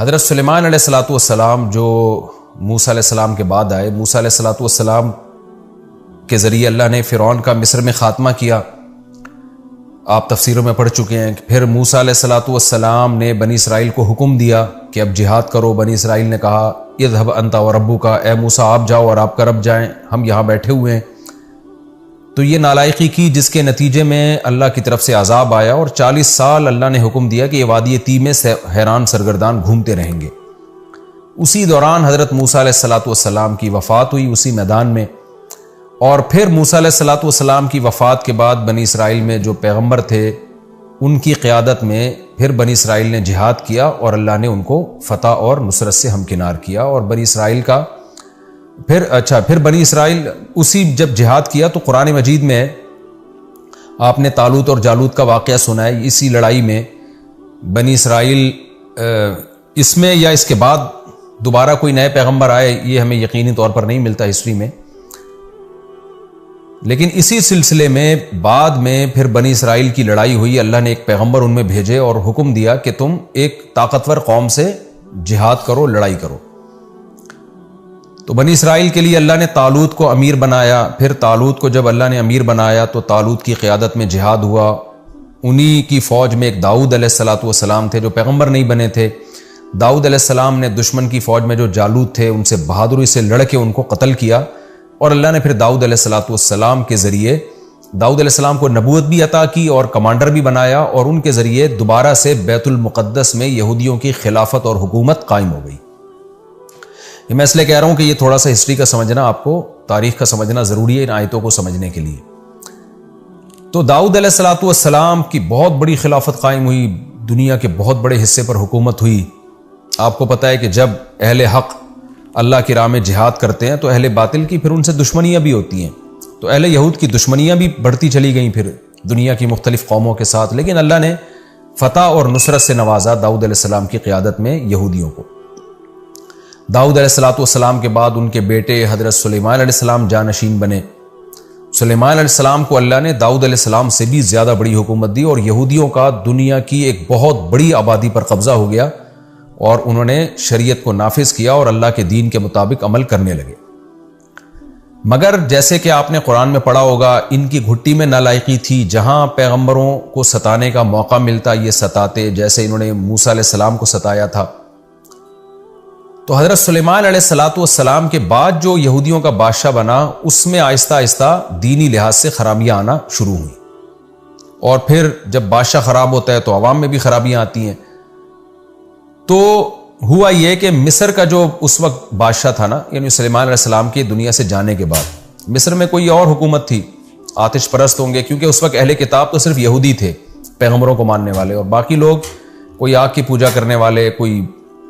حضرت سلیمان علیہ الصلوۃ والسلام جو موسیٰ علیہ السلام کے بعد آئے، موسیٰ علیہ الصلوۃ والسلام کے ذریعے اللہ نے فرعون کا مصر میں خاتمہ کیا. آپ تفسیروں میں پڑھ چکے ہیں کہ پھر موسیٰ علیہ الصلوۃ والسلام نے بنی اسرائیل کو حکم دیا کہ اب جہاد کرو. بنی اسرائیل نے کہا اذهب انت وربک، اے موسیٰ آپ جاؤ اور آپ کا رب جائیں، ہم یہاں بیٹھے ہوئے ہیں. تو یہ نالائقی کی جس کے نتیجے میں اللہ کی طرف سے عذاب آیا، اور 40 سال اللہ نے حکم دیا کہ یہ وادی طی میں حیران سرگردان گھومتے رہیں گے. اسی دوران حضرت موسیٰ علیہ الصلوۃ والسلام کی وفات ہوئی اسی میدان میں. اور پھر موسیٰ علیہ الصلوۃ والسلام کی وفات کے بعد بنی اسرائیل میں جو پیغمبر تھے ان کی قیادت میں پھر بنی اسرائیل نے جہاد کیا، اور اللہ نے ان کو فتح اور نصرت سے ہمکنار کیا. اور بنی اسرائیل کا پھر بنی اسرائیل اسی جب جہاد کیا تو قرآن مجید میں آپ نے طالوت اور جالوت کا واقعہ سنا ہے. اسی لڑائی میں بنی اسرائیل اس میں یا اس کے بعد دوبارہ کوئی نئے پیغمبر آئے یہ ہمیں یقینی طور پر نہیں ملتا ہسٹری میں، لیکن اسی سلسلے میں بعد میں پھر بنی اسرائیل کی لڑائی ہوئی. اللہ نے ایک پیغمبر ان میں بھیجے اور حکم دیا کہ تم ایک طاقتور قوم سے جہاد کرو، لڑائی کرو. تو بنی اسرائیل کے لیے اللہ نے طالوت کو امیر بنایا. پھر طالوت کو جب اللہ نے امیر بنایا تو طالوت کی قیادت میں جہاد ہوا. انہی کی فوج میں ایک داؤد علیہ الصلوۃ والسلام تھے جو پیغمبر نہیں بنے تھے. داؤد علیہ السلام نے دشمن کی فوج میں جو جالوت تھے ان سے بہادری سے لڑ کے ان کو قتل کیا، اور اللہ نے پھر داؤد علیہ الصلوۃ والسلام کے ذریعے داؤد علیہ السلام کو نبوت بھی عطا کی اور کمانڈر بھی بنایا، اور ان کے ذریعے دوبارہ سے بیت المقدس میں یہودیوں کی خلافت اور حکومت قائم ہو گئی. یہ میں اس لیے کہہ رہا ہوں کہ یہ تھوڑا سا ہسٹری کا سمجھنا، آپ کو تاریخ کا سمجھنا ضروری ہے ان آیتوں کو سمجھنے کے لیے. تو داؤد علیہ الصلوۃ والسلام کی بہت بڑی خلافت قائم ہوئی، دنیا کے بہت بڑے حصے پر حکومت ہوئی. آپ کو پتہ ہے کہ جب اہل حق اللہ کی راہ میں جہاد کرتے ہیں تو اہل باطل کی پھر ان سے دشمنیاں بھی ہوتی ہیں. تو اہل یہود کی دشمنیاں بھی بڑھتی چلی گئیں پھر دنیا کی مختلف قوموں کے ساتھ، لیکن اللہ نے فتح اور نصرت سے نوازا داؤد علیہ السلام کی قیادت میں یہودیوں کو. داؤد علیہ الصلوۃ والسلام کے بعد ان کے بیٹے حضرت سلیمان علیہ السلام جانشین بنے. سلیمان علیہ السلام کو اللہ نے داؤد علیہ السلام سے بھی زیادہ بڑی حکومت دی، اور یہودیوں کا دنیا کی ایک بہت بڑی آبادی پر قبضہ ہو گیا، اور انہوں نے شریعت کو نافذ کیا اور اللہ کے دین کے مطابق عمل کرنے لگے. مگر جیسے کہ آپ نے قرآن میں پڑھا ہوگا ان کی گھٹی میں نالائقی تھی، جہاں پیغمبروں کو ستانے کا موقع ملتا یہ ستاتے، جیسے انہوں نے موسیٰ علیہ السلام کو ستایا تھا. تو حضرت سلیمان علیہ الصلوۃ والسلام کے بعد جو یہودیوں کا بادشاہ بنا اس میں آہستہ آہستہ دینی لحاظ سے خرابیاں آنا شروع ہوئیں، اور پھر جب بادشاہ خراب ہوتا ہے تو عوام میں بھی خرابیاں آتی ہیں. تو ہوا یہ کہ مصر کا جو اس وقت بادشاہ تھا نا، یعنی سلیمان علیہ السلام کی دنیا سے جانے کے بعد مصر میں کوئی اور حکومت تھی، آتش پرست ہوں گے، کیونکہ اس وقت اہل کتاب تو صرف یہودی تھے پیغمبروں کو ماننے والے، اور باقی لوگ کوئی آگ کی پوجا کرنے والے، کوئی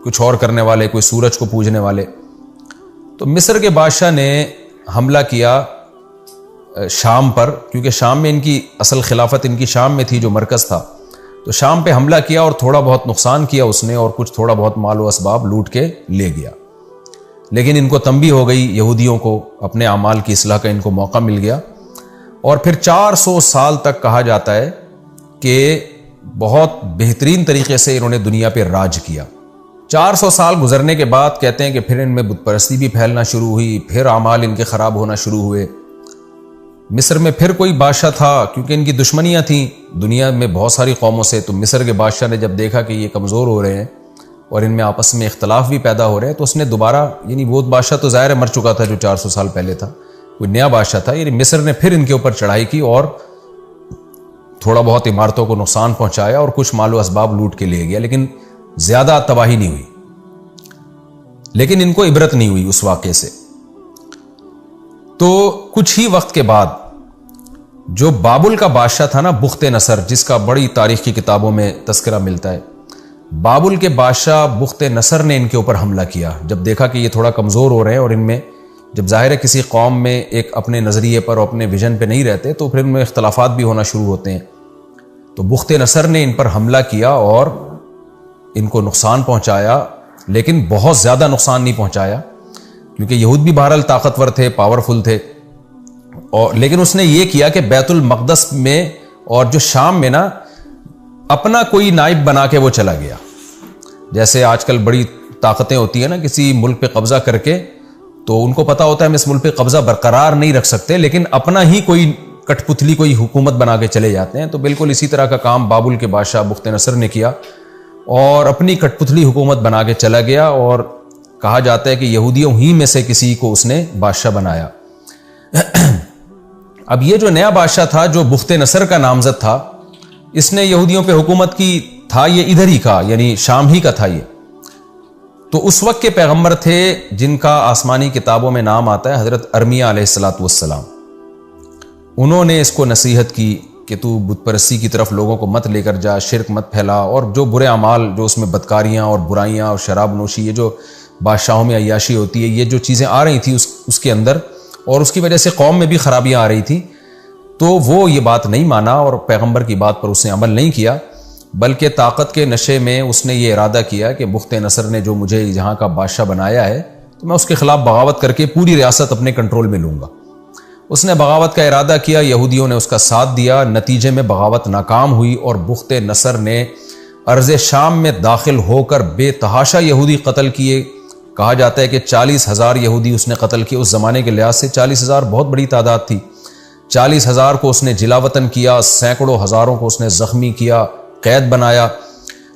کچھ اور کرنے والے، کوئی سورج کو پوجنے والے. تو مصر کے بادشاہ نے حملہ کیا شام پر، کیونکہ شام میں ان کی اصل خلافت ان کی شام میں تھی جو مرکز تھا. تو شام پہ حملہ کیا اور تھوڑا بہت نقصان کیا اس نے، اور کچھ تھوڑا بہت مال و اسباب لوٹ کے لے گیا. لیکن ان کو تنبیہ ہو گئی، یہودیوں کو اپنے اعمال کی اصلاح کا ان کو موقع مل گیا. اور پھر 400 سال تک کہا جاتا ہے کہ بہت بہترین طریقے سے انہوں نے دنیا پہ راج کیا. 400 سال گزرنے کے بعد کہتے ہیں کہ پھر ان میں بت پرستی بھی پھیلنا شروع ہوئی، پھر اعمال ان کے خراب ہونا شروع ہوئے. مصر میں پھر کوئی بادشاہ تھا، کیونکہ ان کی دشمنیاں تھیں دنیا میں بہت ساری قوموں سے. تو مصر کے بادشاہ نے جب دیکھا کہ یہ کمزور ہو رہے ہیں اور ان میں آپس میں اختلاف بھی پیدا ہو رہے ہیں، تو اس نے دوبارہ، یعنی وہ بادشاہ تو ظاہر ہے مر چکا تھا جو 400 سال پہلے تھا، کوئی نیا بادشاہ تھا، یعنی مصر نے پھر ان کے اوپر چڑھائی کی اور تھوڑا بہت عمارتوں کو نقصان پہنچایا اور کچھ مال و اسباب لوٹ کے لے گیا، لیکن زیادہ تباہی نہیں ہوئی. لیکن ان کو عبرت نہیں ہوئی اس واقعے سے. تو کچھ ہی وقت کے بعد جو بابل کا بادشاہ تھا نا، بخت نصر، جس کا بڑی تاریخ کی کتابوں میں تذکرہ ملتا ہے، بابل کے بادشاہ بخت نصر نے ان کے اوپر حملہ کیا. جب دیکھا کہ یہ تھوڑا کمزور ہو رہے ہیں، اور ان میں جب ظاہر ہے کسی قوم میں ایک اپنے نظریے پر اور اپنے ویژن پہ نہیں رہتے تو پھر ان میں اختلافات بھی ہونا شروع ہوتے ہیں. تو بخت نصر نے ان پر حملہ کیا اور ان کو نقصان پہنچایا، لیکن بہت زیادہ نقصان نہیں پہنچایا، کیونکہ یہود بھی بہرحال طاقتور تھے، پاورفل تھے. اور لیکن اس نے یہ کیا کہ بیت المقدس میں اور جو شام میں نا اپنا کوئی نائب بنا کے وہ چلا گیا. جیسے آج کل بڑی طاقتیں ہوتی ہیں نا کسی ملک پہ قبضہ کر کے، تو ان کو پتا ہوتا ہے ہم اس ملک پہ قبضہ برقرار نہیں رکھ سکتے، لیکن اپنا ہی کوئی کٹ پتلی کوئی حکومت بنا کے چلے جاتے ہیں۔ تو بالکل اسی طرح کا کام بابل کے بادشاہ بخت نصر نے کیا اور اپنی کٹ پتلی حکومت بنا کے چلا گیا، اور کہا جاتا ہے کہ یہودیوں ہی میں سے کسی کو اس نے بادشاہ بنایا۔ اب یہ جو نیا بادشاہ تھا جو بخت نصر کا نامزد تھا، اس نے یہودیوں پہ حکومت کی، تھا یہ ادھر ہی کا، یعنی شام ہی کا تھا یہ۔ تو اس وقت کے پیغمبر تھے جن کا آسمانی کتابوں میں نام آتا ہے حضرت ارمیہ علیہ السلام۔ انہوں نے اس کو نصیحت کی کہ تو بت پرستی کی طرف لوگوں کو مت لے کر جا، شرک مت پھیلا، اور جو برے اعمال جو اس میں بدکاریاں اور برائیاں اور شراب نوشی، یہ جو بادشاہوں میں عیاشی ہوتی ہے، یہ جو چیزیں آ رہی تھیں اس کے اندر، اور اس کی وجہ سے قوم میں بھی خرابیاں آ رہی تھیں، تو وہ یہ بات نہیں مانا اور پیغمبر کی بات پر اس نے عمل نہیں کیا، بلکہ طاقت کے نشے میں اس نے یہ ارادہ کیا کہ بخت نصر نے جو مجھے یہاں کا بادشاہ بنایا ہے تو میں اس کے خلاف بغاوت کر کے پوری ریاست اپنے کنٹرول میں لوں گا۔ اس نے بغاوت کا ارادہ کیا، یہودیوں نے اس کا ساتھ دیا، نتیجے میں بغاوت ناکام ہوئی اور بخت نصر نے ارض شام میں داخل ہو کر بے تحاشا یہودی قتل کیے۔ کہا جاتا ہے کہ 40,000 یہودی اس نے قتل کیے۔ اس زمانے کے لحاظ سے 40,000 بہت بڑی تعداد تھی۔ 40,000 کو اس نے جلا وطن کیا، سینکڑوں ہزاروں کو اس نے زخمی کیا، قید بنایا،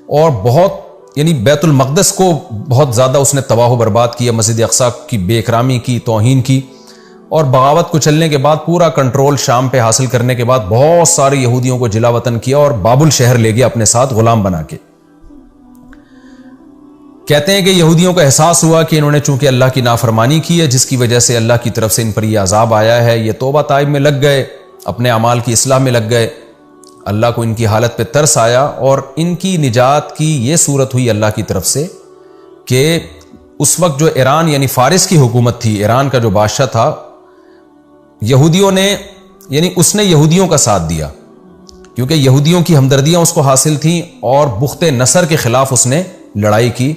اور بہت یعنی بیت المقدس کو بہت زیادہ اس نے تباہ و برباد کیا، مسجد اقصیٰ کی بے اکرامی کی، توہین کی، اور بغاوت کو چلنے کے بعد پورا کنٹرول شام پہ حاصل کرنے کے بعد بہت سارے یہودیوں کو جلا وطن کیا اور بابل شہر لے گیا اپنے ساتھ غلام بنا کے۔ کہتے ہیں کہ یہودیوں کو احساس ہوا کہ انہوں نے چونکہ اللہ کی نافرمانی کی ہے، جس کی وجہ سے اللہ کی طرف سے ان پر یہ عذاب آیا ہے، یہ توبہ طائب میں لگ گئے، اپنے اعمال کی اصلاح میں لگ گئے۔ اللہ کو ان کی حالت پہ ترس آیا اور ان کی نجات کی یہ صورت ہوئی اللہ کی طرف سے کہ اس وقت جو ایران یعنی فارس کی حکومت تھی، ایران کا جو بادشاہ تھا، یہودیوں نے یعنی اس نے یہودیوں کا ساتھ دیا کیونکہ یہودیوں کی ہمدردیاں اس کو حاصل تھیں، اور بخت نصر کے خلاف اس نے لڑائی کی،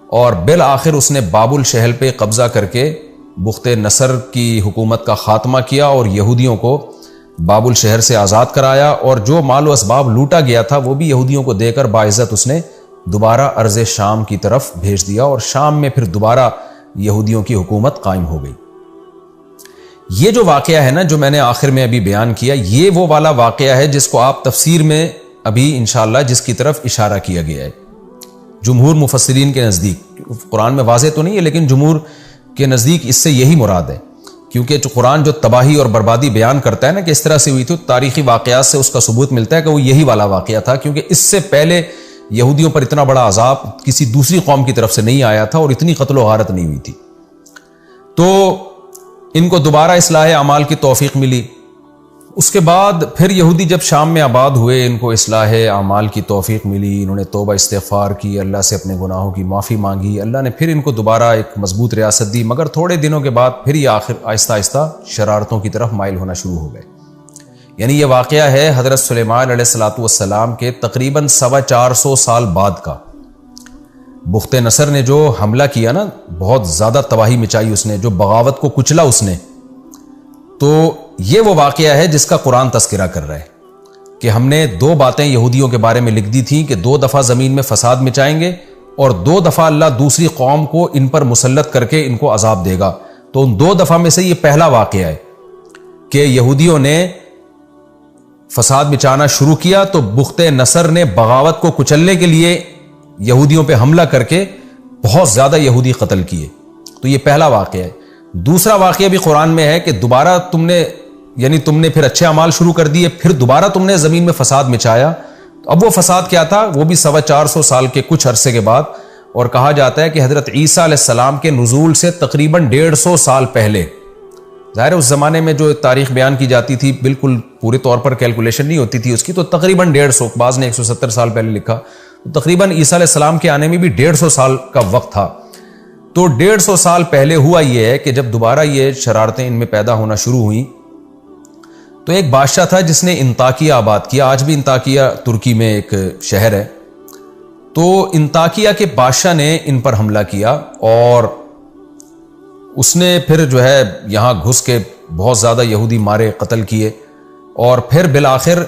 اور بالآخر اس نے بابل شہر پہ قبضہ کر کے بخت نصر کی حکومت کا خاتمہ کیا اور یہودیوں کو بابل شہر سے آزاد کرایا، اور جو مال و اسباب لوٹا گیا تھا وہ بھی یہودیوں کو دے کر باعزت اس نے دوبارہ ارض شام کی طرف بھیج دیا، اور شام میں پھر دوبارہ یہودیوں کی حکومت قائم ہو گئی۔ یہ جو واقعہ ہے نا جو میں نے آخر میں ابھی بیان کیا، یہ وہ والا واقعہ ہے جس کو آپ تفسیر میں ابھی انشاءاللہ جس کی طرف اشارہ کیا گیا ہے۔ جمہور مفسرین کے نزدیک، قرآن میں واضح تو نہیں ہے لیکن جمہور کے نزدیک اس سے یہی مراد ہے، کیونکہ جو قرآن جو تباہی اور بربادی بیان کرتا ہے نا کہ اس طرح سے ہوئی تھی، تاریخی واقعات سے اس کا ثبوت ملتا ہے کہ وہ یہی والا واقعہ تھا، کیونکہ اس سے پہلے یہودیوں پر اتنا بڑا عذاب کسی دوسری قوم کی طرف سے نہیں آیا تھا اور اتنی قتل و غارت نہیں ہوئی تھی۔ تو ان کو دوبارہ اصلاح اعمال کی توفیق ملی۔ اس کے بعد پھر یہودی جب شام میں آباد ہوئے، ان کو اصلاح اعمال کی توفیق ملی، انہوں نے توبہ استغفار کی، اللہ سے اپنے گناہوں کی معافی مانگی، اللہ نے پھر ان کو دوبارہ ایک مضبوط ریاست دی، مگر تھوڑے دنوں کے بعد پھر یہ آخر آہستہ آہستہ شرارتوں کی طرف مائل ہونا شروع ہو گئے۔ یعنی یہ واقعہ ہے حضرت سلیمان علیہ السلام کے تقریباً 425 سال بعد کا۔ بخت نصر نے جو حملہ کیا نا، بہت زیادہ تباہی مچائی اس نے، جو بغاوت کو کچلا اس نے، تو یہ وہ واقعہ ہے جس کا قرآن تذکرہ کر رہا ہے کہ ہم نے 2 باتیں یہودیوں کے بارے میں لکھ دی تھیں کہ 2 دفعہ زمین میں فساد مچائیں گے اور 2 دفعہ اللہ دوسری قوم کو ان پر مسلط کر کے ان کو عذاب دے گا۔ تو ان 2 دفعہ میں سے یہ پہلا واقعہ ہے کہ یہودیوں نے فساد مچانا شروع کیا، تو بخت نصر نے بغاوت کو کچلنے کے لیے یہودیوں پہ حملہ کر کے بہت زیادہ یہودی قتل کیے۔ تو یہ پہلا واقعہ ہے۔ دوسرا واقعہ بھی قرآن میں ہے کہ دوبارہ تم نے پھر اچھے اعمال شروع کر دیے، پھر دوبارہ تم نے زمین میں فساد مچایا۔ اب وہ فساد کیا تھا؟ وہ بھی 425 سال کے کچھ عرصے کے بعد، اور کہا جاتا ہے کہ حضرت عیسیٰ علیہ السلام کے نزول سے تقریباً 150 سال پہلے۔ ظاہر ہے اس زمانے میں جو تاریخ بیان کی جاتی تھی بالکل پورے طور پر کیلکولیشن نہیں ہوتی تھی اس کی، تو تقریباً 150، بعض نے 170 سال پہلے لکھا، تو تقریباً عیسیٰ علیہ السلام کے آنے میں بھی 150 سال کا وقت تھا۔ تو 150 سال پہلے ہوا یہ ہے کہ جب دوبارہ یہ شرارتیں ان میں پیدا ہونا شروع ہوئیں، تو ایک بادشاہ تھا جس نے انطاکیہ آباد کیا۔ آج بھی انطاکیہ ترکی میں ایک شہر ہے۔ تو انطاکیہ کے بادشاہ نے ان پر حملہ کیا، اور اس نے پھر جو ہے یہاں گھس کے بہت زیادہ یہودی مارے، قتل کیے، اور پھر بالآخر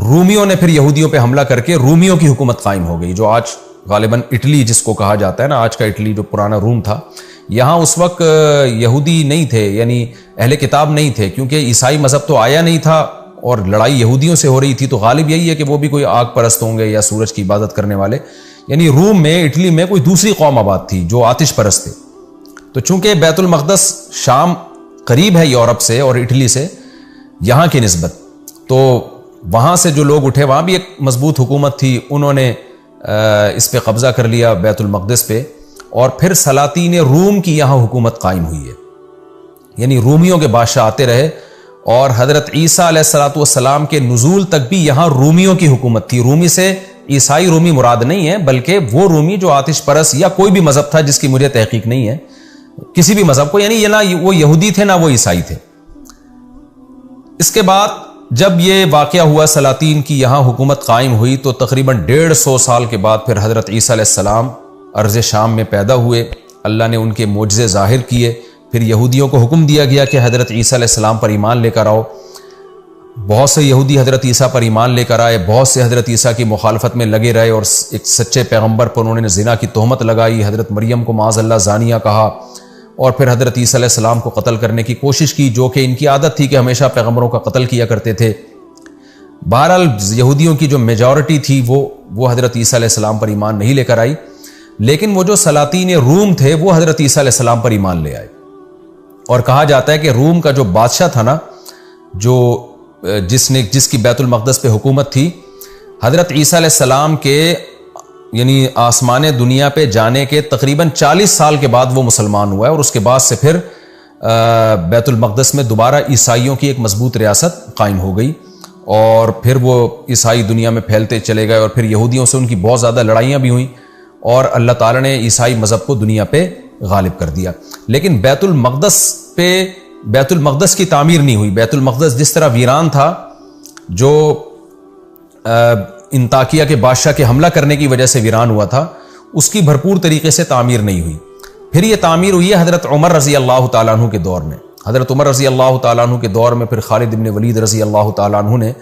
رومیوں نے پھر یہودیوں پہ حملہ کر کے رومیوں کی حکومت قائم ہو گئی، جو آج غالباً اٹلی جس کو کہا جاتا ہے نا آج کا اٹلی جو پرانا روم تھا، یہاں اس وقت یہودی نہیں تھے، یعنی اہل کتاب نہیں تھے، کیونکہ عیسائی مذہب تو آیا نہیں تھا اور لڑائی یہودیوں سے ہو رہی تھی، تو غالب یہی ہے کہ وہ بھی کوئی آگ پرست ہوں گے یا سورج کی عبادت کرنے والے. یعنی روم میں، اٹلی میں کوئی دوسری قوم آباد تھی جو آتش پرست تھے. تو چونکہ بیت المقدس شام قریب ہے یورپ سے اور اٹلی سے یہاں کی نسبت، تو وہاں سے جو لوگ اٹھے، وہاں بھی ایک مضبوط حکومت تھی، انہوں نے اس پہ قبضہ کر لیا بیت المقدس پہ، اور پھر سلاطین روم کی یہاں حکومت قائم ہوئی ہے. یعنی رومیوں کے بادشاہ آتے رہے، اور حضرت عیسیٰ علیہ السلام کے نزول تک بھی یہاں رومیوں کی حکومت تھی. رومی سے عیسائی رومی مراد نہیں ہے، بلکہ وہ رومی جو آتش پرست یا کوئی بھی مذہب تھا جس کی مجھے تحقیق نہیں ہے، کسی بھی مذہب کو، یعنی یہ نہ وہ یہودی تھے نہ وہ عیسائی تھے. اس کے بعد جب یہ واقعہ ہوا، سلاطین کی یہاں حکومت قائم ہوئی، تو تقریباً 150 سال کے بعد پھر حضرت عیسیٰ علیہ السلام ارض شام میں پیدا ہوئے. اللہ نے ان کے معجزے ظاہر کیے. پھر یہودیوں کو حکم دیا گیا کہ حضرت عیسیٰ علیہ السلام پر ایمان لے کر آؤ. بہت سے یہودی حضرت عیسیٰ پر ایمان لے کر آئے، بہت سے حضرت عیسیٰ کی مخالفت میں لگے رہے، اور ایک سچے پیغمبر پر انہوں نے زنا کی تہمت لگائی، حضرت مریم کو معاذ اللہ زانیہ کہا، اور پھر حضرت عیسیٰ علیہ السلام کو قتل کرنے کی کوشش کی، جو کہ ان کی عادت تھی کہ ہمیشہ پیغمبروں کا قتل کیا کرتے تھے. بہرحال یہودیوں کی جو میجورٹی تھی وہ حضرت عیسیٰ علیہ السلام پر ایمان نہیں لے کر آئی، لیکن وہ جو سلاطین روم تھے وہ حضرت عیسیٰ علیہ السلام پر ایمان لے آئے. اور کہا جاتا ہے کہ روم کا جو بادشاہ تھا نا، جو جس کی بیت المقدس پہ حکومت تھی، حضرت عیسیٰ علیہ السلام کے یعنی آسمان دنیا پہ جانے کے تقریباً 40 سال کے بعد وہ مسلمان ہوا ہے، اور اس کے بعد سے پھر بیت المقدس میں دوبارہ عیسائیوں کی ایک مضبوط ریاست قائم ہو گئی، اور پھر وہ عیسائی دنیا میں پھیلتے چلے گئے، اور پھر یہودیوں سے ان کی بہت زیادہ لڑائیاں بھی ہوئیں، اور اللہ تعالیٰ نے عیسائی مذہب کو دنیا پہ غالب کر دیا. لیکن بیت المقدس کی تعمیر نہیں ہوئی. بیت المقدس جس طرح ویران تھا، جو انطاکیہ کے بادشاہ کے حملہ کرنے کی وجہ سے ویران ہوا تھا، اس کی بھرپور طریقے سے تعمیر نہیں ہوئی. پھر یہ تعمیر ہوئی ہے حضرت عمر رضی اللہ تعالیٰ عنہ کے دور میں. حضرت عمر رضی اللہ تعالیٰ عنہ کے دور میں پھر خالد بن ولید رضی اللہ تعالیٰ عنہ نے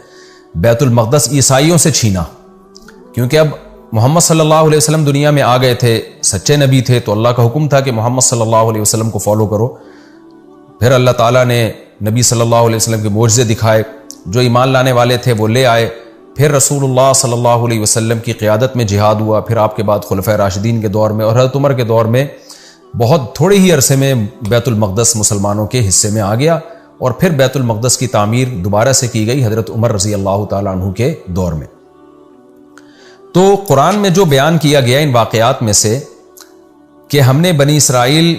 بیت المقدس عیسائیوں سے چھینا، کیونکہ اب محمد صلی اللہ علیہ وسلم دنیا میں آ گئے تھے، سچے نبی تھے، تو اللہ کا حکم تھا کہ محمد صلی اللہ علیہ وسلم کو فالو کرو. پھر اللہ تعالیٰ نے نبی صلی اللہ علیہ وسلم کے معجزے دکھائے، جو ایمان لانے والے تھے وہ لے آئے. پھر رسول اللہ صلی اللہ علیہ وسلم کی قیادت میں جہاد ہوا. پھر آپ کے بعد خلفائے راشدین کے دور میں اور حضرت عمر کے دور میں بہت تھوڑے ہی عرصے میں بیت المقدس مسلمانوں کے حصے میں آ گیا، اور پھر بیت المقدس کی تعمیر دوبارہ سے کی گئی حضرت عمر رضی اللہ تعالیٰ عنہ کے دور میں. تو قرآن میں جو بیان کیا گیا ان واقعات میں سے کہ ہم نے بنی اسرائیل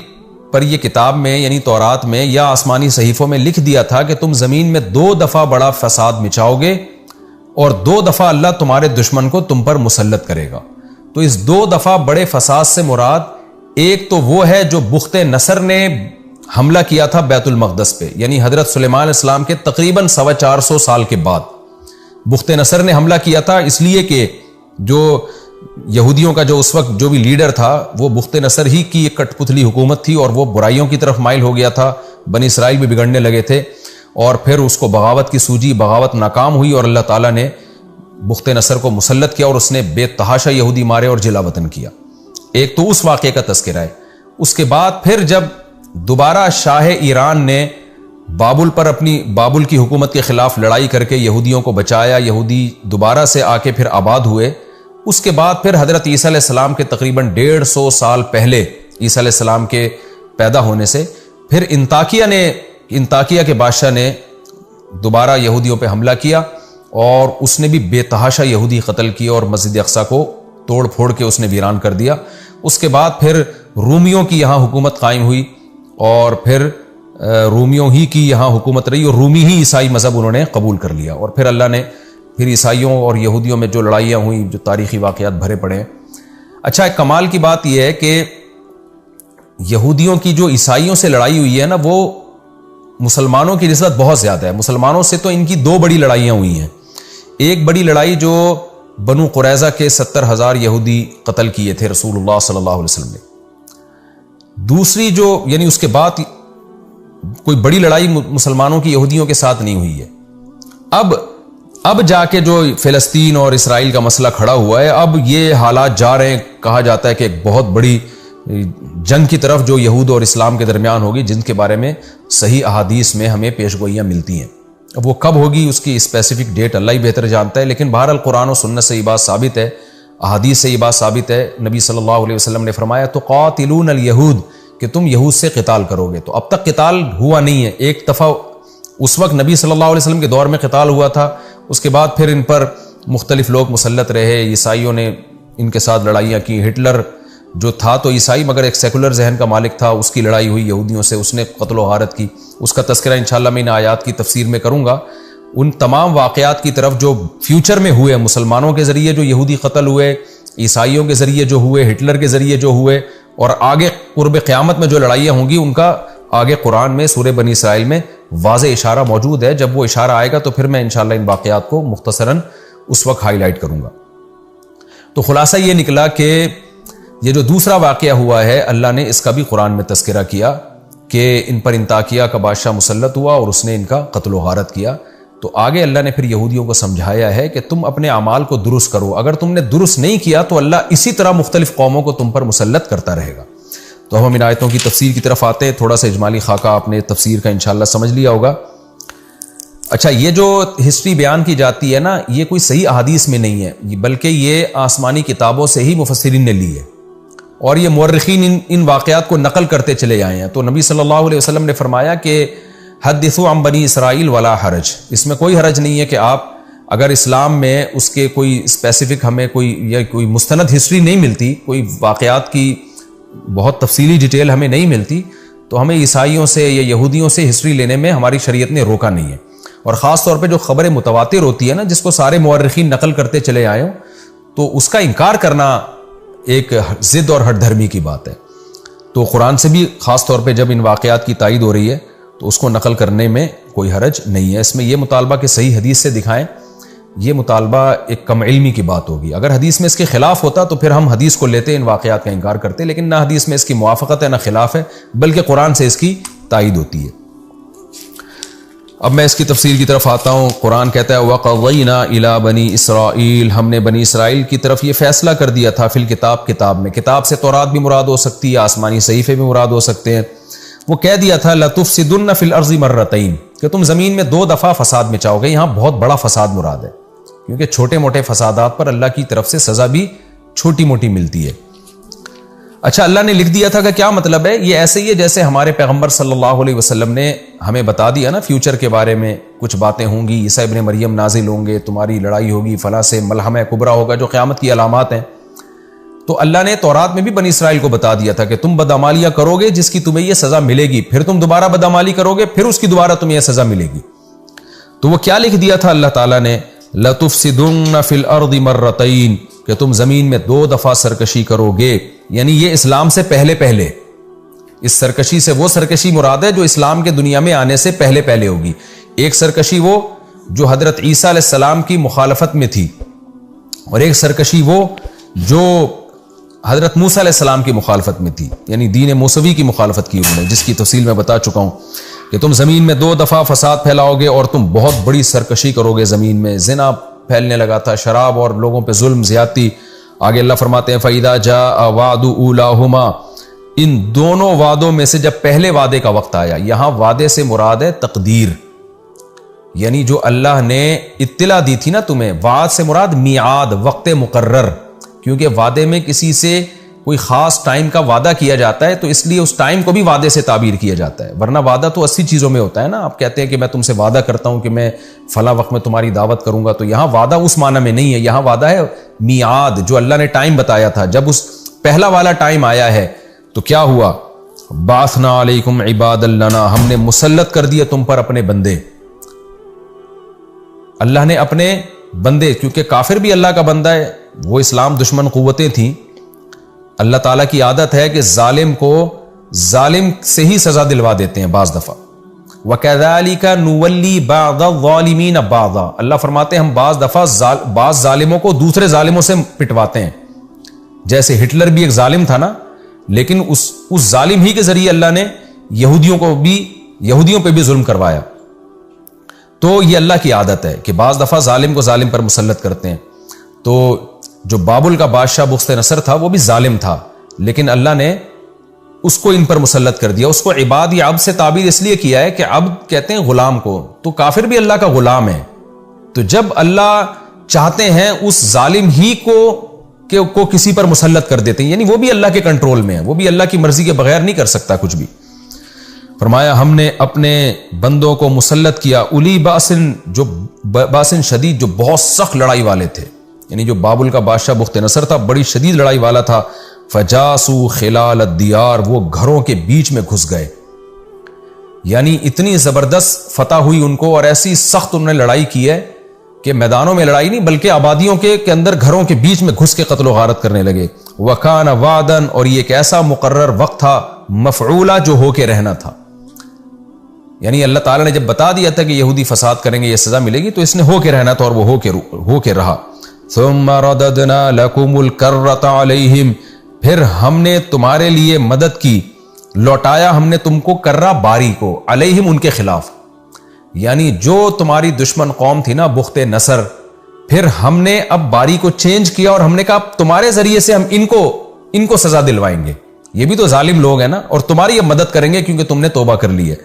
پر یہ کتاب میں یعنی تورات میں یا آسمانی صحیفوں میں لکھ دیا تھا کہ تم زمین میں 2 دفعہ بڑا فساد مچاؤ گے، اور 2 دفعہ اللہ تمہارے دشمن کو تم پر مسلط کرے گا. تو اس 2 دفعہ بڑے فساد سے مراد ایک تو وہ ہے جو بخت نصر نے حملہ کیا تھا بیت المقدس پہ، یعنی حضرت سلیمان علیہ السلام کے تقریباً 450 سال کے بعد بخت نصر نے حملہ کیا تھا، اس لیے کہ جو یہودیوں کا جو اس وقت جو بھی لیڈر تھا وہ بخت نصر ہی کی ایک کٹ پتلی حکومت تھی، اور وہ برائیوں کی طرف مائل ہو گیا تھا. بنی اسرائیل بھی بگڑنے لگے تھے، اور پھر اس کو بغاوت کی سوجی، بغاوت ناکام ہوئی، اور اللہ تعالیٰ نے بخت نصر کو مسلط کیا، اور اس نے بے تحاشا یہودی مارے اور جلا وطن کیا. ایک تو اس واقعے کا تذکرہ ہے. اس کے بعد پھر جب دوبارہ شاہ ایران نے بابل کی حکومت کے خلاف لڑائی کر کے یہودیوں کو بچایا، یہودی دوبارہ سے آ کے پھر آباد ہوئے. اس کے بعد پھر حضرت عیسیٰ علیہ السلام کے تقریباً 150 سال پہلے، عیسیٰ علیہ السلام کے پیدا ہونے سے پھر انطاکیہ کے بادشاہ نے دوبارہ یہودیوں پہ حملہ کیا، اور اس نے بھی بے تحاشا یہودی قتل کیے، اور مسجد اقصیٰ کو توڑ پھوڑ کے اس نے ویران کر دیا. اس کے بعد پھر رومیوں کی یہاں حکومت قائم ہوئی، اور پھر رومیوں ہی کی یہاں حکومت رہی، اور رومی ہی عیسائی مذہب انہوں نے قبول کر لیا. اور پھر اللہ نے پھر عیسائیوں اور یہودیوں میں جو لڑائیاں ہوئیں، جو تاریخی واقعات بھرے پڑے ہیں. اچھا، ایک کمال کی بات یہ ہے کہ یہودیوں کی جو عیسائیوں سے لڑائی ہوئی ہے نا، وہ مسلمانوں کی نسبت بہت زیادہ ہے. مسلمانوں سے تو ان کی 2 بڑی لڑائیاں ہوئی ہیں. ایک بڑی لڑائی جو بنو قریظہ کے 70,000 یہودی قتل کیے تھے رسول اللہ صلی اللہ علیہ وسلم نے. دوسری جو یعنی اس کے بعد کوئی بڑی لڑائی مسلمانوں کی یہودیوں کے ساتھ نہیں ہوئی ہے. اب اب جا کے جو فلسطین اور اسرائیل کا مسئلہ کھڑا ہوا ہے، اب یہ حالات جا رہے ہیں، کہا جاتا ہے کہ ایک بہت بڑی جنگ کی طرف جو یہود اور اسلام کے درمیان ہوگی، جن کے بارے میں صحیح احادیث میں ہمیں پیشگوئیاں ملتی ہیں۔ اب وہ کب ہوگی اس کی اسپیسیفک ڈیٹ اللہ ہی بہتر جانتا ہے، لیکن بہرحال قرآن و سنت سے یہ بات ثابت ہے، احادیث سے یہ بات ثابت ہے۔ نبی صلی اللہ علیہ وسلم نے فرمایا تو قاتلون الیہود، کہ تم یہود سے قتال کرو گے۔ تو اب تک قتال ہوا نہیں ہے، ایک دفعہ اس وقت نبی صلی اللہ علیہ وسلم کے دور میں قتال ہوا تھا، اس کے بعد پھر ان پر مختلف لوگ مسلط رہے، عیسائیوں نے ان کے ساتھ لڑائیاں کی۔ ہٹلر جو تھا تو عیسائی مگر ایک سیکولر ذہن کا مالک تھا، اس کی لڑائی ہوئی یہودیوں سے، اس نے قتل و غارت کی، اس کا تذکرہ انشاءاللہ میں ان آیات کی تفسیر میں کروں گا۔ ان تمام واقعات کی طرف جو فیوچر میں ہوئے، مسلمانوں کے ذریعے جو یہودی قتل ہوئے، عیسائیوں کے ذریعے جو ہوئے، ہٹلر کے ذریعے جو ہوئے، اور آگے قرب قیامت میں جو لڑائیاں ہوں گی، ان کا آگے قرآن میں سورہ بنی اسرائیل میں واضح اشارہ موجود ہے۔ جب وہ اشارہ آئے گا تو پھر میں انشاءاللہ ان واقعات کو مختصراً اس وقت ہائی لائٹ کروں گا۔ تو خلاصہ یہ نکلا کہ یہ جو دوسرا واقعہ ہوا ہے، اللہ نے اس کا بھی قرآن میں تذکرہ کیا کہ ان پر انطاکیہ کا بادشاہ مسلط ہوا اور اس نے ان کا قتل و غارت کیا۔ تو آگے اللہ نے پھر یہودیوں کو سمجھایا ہے کہ تم اپنے اعمال کو درست کرو، اگر تم نے درست نہیں کیا تو اللہ اسی طرح مختلف قوموں کو تم پر مسلط کرتا رہے گا۔ تو ہم ان آیتوں کی تفسیر کی طرف آتے ہیں، تھوڑا سا اجمالی خاکہ آپ نے تفسیر کا انشاءاللہ سمجھ لیا ہوگا۔ اچھا، یہ جو ہسٹری بیان کی جاتی ہے نا، یہ کوئی صحیح احادیث میں نہیں ہے، بلکہ یہ آسمانی کتابوں سے ہی مفسرین نے لی ہے، اور یہ مورخین ان واقعات کو نقل کرتے چلے آئے ہیں۔ تو نبی صلی اللہ علیہ وسلم نے فرمایا کہ حدثوا عن بنی اسرائیل ولا حرج، اس میں کوئی حرج نہیں ہے کہ آپ اگر اسلام میں اس کے کوئی اسپیسیفک ہمیں کوئی مستند ہسٹری نہیں ملتی، کوئی واقعات کی بہت تفصیلی ڈیٹیل ہمیں نہیں ملتی، تو ہمیں عیسائیوں سے یا یہودیوں سے ہسٹری لینے میں ہماری شریعت نے روکا نہیں ہے۔ اور خاص طور پہ جو خبر متواتر ہوتی ہے نا، جس کو سارے مورخین نقل کرتے چلے آئے ہوں، تو اس کا انکار کرنا ایک ضد اور ہٹ دھرمی کی بات ہے۔ تو قرآن سے بھی خاص طور پہ جب ان واقعات کی تائید ہو رہی ہے تو اس کو نقل کرنے میں کوئی حرج نہیں ہے۔ اس میں یہ مطالبہ کہ صحیح حدیث سے دکھائیں، یہ مطالبہ ایک کم علمی کی بات ہوگی۔ اگر حدیث میں اس کے خلاف ہوتا تو پھر ہم حدیث کو لیتے، ان واقعات کا انکار کرتے، لیکن نہ حدیث میں اس کی موافقت ہے نہ خلاف ہے، بلکہ قرآن سے اس کی تائید ہوتی ہے۔ اب میں اس کی تفسیر کی طرف آتا ہوں۔ قرآن کہتا ہے وَقَضَيْنَا إِلَىٰ بَنِي اسرائیل، ہم نے بنی اسرائیل کی طرف یہ فیصلہ کر دیا تھا، فی الکتاب، کتاب میں، کتاب سے تورات بھی مراد ہو سکتی ہے، آسمانی صحیفے بھی مراد ہو سکتے ہیں۔ وہ کہہ دیا تھا لَتُفْسِدُنَّ فِي الْأَرْضِ مَرَّتَيْنِ، کہ تم زمین میں 2 دفعہ فساد مچاؤ گے۔ یہاں بہت بڑا فساد مراد ہے، کیونکہ چھوٹے موٹے فسادات پر اللہ کی طرف سے سزا بھی چھوٹی موٹی ملتی ہے۔ اچھا، اللہ نے لکھ دیا تھا کہ کیا مطلب ہے؟ یہ ایسے ہی ہے جیسے ہمارے پیغمبر صلی اللہ علیہ وسلم نے ہمیں بتا دیا نا فیوچر کے بارے میں، کچھ باتیں ہوں گی، عیسیٰ ابن مریم نازل ہوں گے، تمہاری لڑائی ہوگی، فلاں سے ملحمہ کبریٰ ہوگا، جو قیامت کی علامات ہیں۔ تو اللہ نے تورات میں بھی بنی اسرائیل کو بتا دیا تھا کہ تم بدعمالیاں کرو گے جس کی تمہیں یہ سزا ملے گی، پھر تم دوبارہ بدعمالی کرو گے، پھر اس کی دوبارہ تمہیں یہ سزا ملے گی۔ تو وہ کیا لکھ دیا تھا اللہ تعالیٰ نے؟ لَتُفْسِدُنَّ فِي الْأَرْضِ مَرَّتَيْنِ، کہ تم زمین میں 2 دفعہ سرکشی کرو گے، یعنی یہ اسلام سے پہلے۔ اس سرکشی سے وہ سرکشی مراد ہے جو اسلام کے دنیا میں آنے سے پہلے ہوگی۔ ایک سرکشی وہ جو حضرت عیسیٰ علیہ السلام کی مخالفت میں تھی، اور ایک سرکشی وہ جو حضرت موسیٰ علیہ السلام کی مخالفت میں تھی، یعنی دین موسوی کی مخالفت کی انہوں نے، جس کی تفصیل میں بتا چکا ہوں کہ تم زمین میں 2 دفعہ فساد پھیلاؤ گے اور تم بہت بڑی سرکشی کرو گے زمین میں۔ زنا پھیلنے لگا تھا، شراب اور لوگوں پہ ظلم زیادتی۔ آگے اللہ فرماتے ہیں فَإِذَا جَاءَ وَعْدُ أُولَاهُمَا، ان دونوں وعدوں میں سے جب پہلے وعدے کا وقت آیا، یہاں وعدے سے مراد ہے تقدیر، یعنی جو اللہ نے اطلاع دی تھی نا تمہیں، وعد سے مراد میعاد، وقت مقرر، کیونکہ وعدے میں کسی سے کوئی خاص ٹائم کا وعدہ کیا جاتا ہے تو اس لیے اس ٹائم کو بھی وعدے سے تعبیر کیا جاتا ہے، ورنہ وعدہ تو 80 چیزوں میں ہوتا ہے نا۔ آپ کہتے ہیں کہ میں تم سے وعدہ کرتا ہوں کہ میں فلاں وقت میں تمہاری دعوت کروں گا، تو یہاں وعدہ اس معنی میں نہیں ہے، یہاں وعدہ ہے میعاد، جو اللہ نے ٹائم بتایا تھا۔ جب اس پہلا والا ٹائم آیا ہے تو کیا ہوا؟ بعثنا علیکم عباد لنا، ہم نے مسلط کر دیے تم پر اپنے بندے۔ اللہ نے اپنے بندے، کیونکہ کافر بھی اللہ کا بندہ ہے، وہ اسلام دشمن قوتیں تھیں، اللہ تعالیٰ کی عادت ہے کہ ظالم کو ظالم سے ہی سزا دلوا دیتے ہیں بعض دفعہ۔ وَكَذَلِكَ نُوَلِّي بَعْضَ الظَّالِمِينَ بَعْضًا، اللہ فرماتے ہیں ہم بعض دفعہ بعض ظالموں کو دوسرے ظالموں سے پٹواتے ہیں۔ جیسے ہٹلر بھی ایک ظالم تھا نا، لیکن اس ظالم ہی کے ذریعے اللہ نے یہودیوں پہ بھی ظلم کروایا۔ تو یہ اللہ کی عادت ہے کہ بعض دفعہ ظالم کو ظالم پر مسلط کرتے ہیں. تو جو بابل کا بادشاہ بخت نصر تھا وہ بھی ظالم تھا، لیکن اللہ نے اس کو ان پر مسلط کر دیا. اس کو عباد یا عبد سے تعبیر اس لیے کیا ہے کہ عبد کہتے ہیں غلام کو، تو کافر بھی اللہ کا غلام ہے. تو جب اللہ چاہتے ہیں اس ظالم ہی کو کسی پر مسلط کر دیتے ہیں، یعنی وہ بھی اللہ کے کنٹرول میں ہے، وہ بھی اللہ کی مرضی کے بغیر نہیں کر سکتا کچھ بھی. فرمایا ہم نے اپنے بندوں کو مسلط کیا اولی باسن شدید، جو بہت سخت لڑائی والے تھے. یعنی جو بابل کا بادشاہ بخت نصر تھا بڑی شدید لڑائی والا تھا. فجاسو خلال الدیار، وہ گھروں کے بیچ میں گھس گئے. یعنی اتنی زبردست فتح ہوئی ان کو، اور ایسی سخت انہوں نے لڑائی کی ہے کہ میدانوں میں لڑائی نہیں بلکہ آبادیوں کے اندر گھروں کے بیچ میں گھس کے قتل و غارت کرنے لگے. وکان وعدن، اور یہ ایک ایسا مقرر وقت تھا، مفعولا، جو ہو کے رہنا تھا. یعنی اللہ تعالیٰ نے جب بتا دیا تھا کہ یہودی فساد کریں گے یہ سزا ملے گی، تو اس نے ہو کے رہنا تھا اور وہ ہو کے رہا. ثم رددنا لکم الکرۃ علیہم، پھر ہم نے تمہارے لیے مدد کی، لوٹایا ہم نے تم کو کرہ باری کو، علیہم، ان کے خلاف. یعنی جو تمہاری دشمن قوم تھی نا بخت نصر، پھر ہم نے اب باری کو چینج کیا اور ہم نے کہا تمہارے ذریعے سے ہم ان کو سزا دلوائیں گے. یہ بھی تو ظالم لوگ ہیں نا، اور تمہاری اب مدد کریں گے کیونکہ تم نے توبہ کر لی ہے.